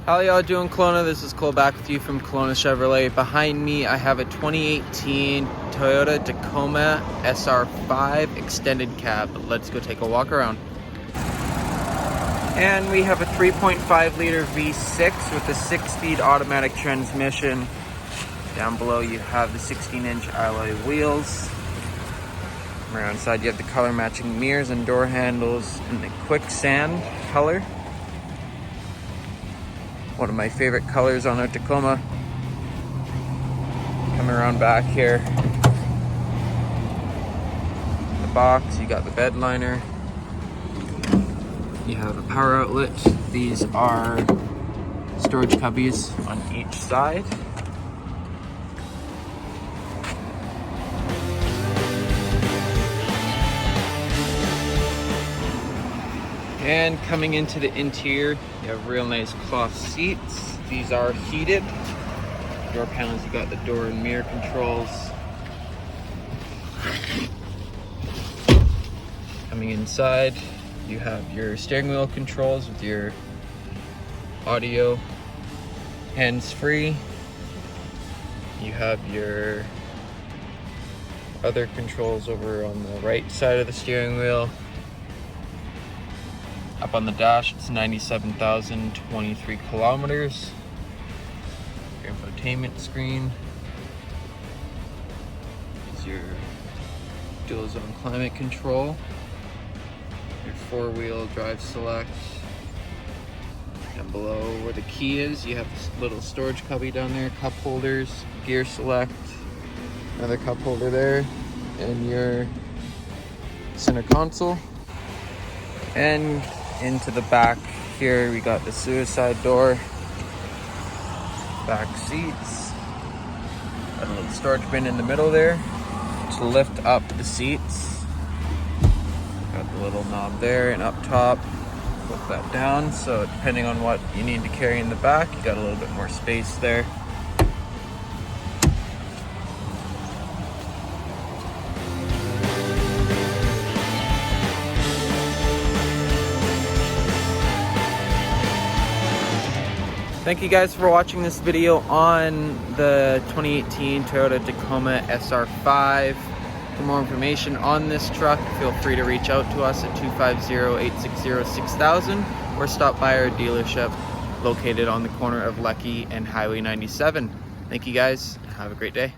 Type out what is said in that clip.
How y'all doing, Kelowna? This is Cole back with you from Kelowna Chevrolet. Behind me, I have a 2018 Toyota Tacoma SR5 extended cab. Let's go take a walk around. And we have a 3.5 liter V6 with a 6-speed automatic transmission. Down below you have the 16-inch alloy wheels. Around inside you have the color matching mirrors and door handles in the quicksand color. One of my favorite colors on a Tacoma. Coming around back here. In the box, you got the bed liner. You have a power outlet. These are storage cubbies on each side. And coming into the interior, you have real nice cloth seats. These are heated. Door panels, you got the door and mirror controls. Coming inside, you have your steering wheel controls with your audio, hands-free. You have your other controls over on the right side of the steering wheel. Up on the dash, it's 97,023 kilometers. Your infotainment screen. Is your dual zone climate control. Your 4-wheel drive select. Down below where the key is, you have this little storage cubby down there, cup holders, gear select, another cup holder there, and your center console. And into the back here, we got the suicide door, back seats, got a little storage bin in the middle there to lift up the seats. Got the little knob there, and up top, flip that down, so depending on what you need to carry in the back, you got a little bit more space there. Thank you guys for watching this video on the 2018 Toyota Tacoma SR5. For more information on this truck, feel free to reach out to us at 250-860-6000 or stop by our dealership located on the corner of Lecky and Highway 97. Thank you guys. Have a great day.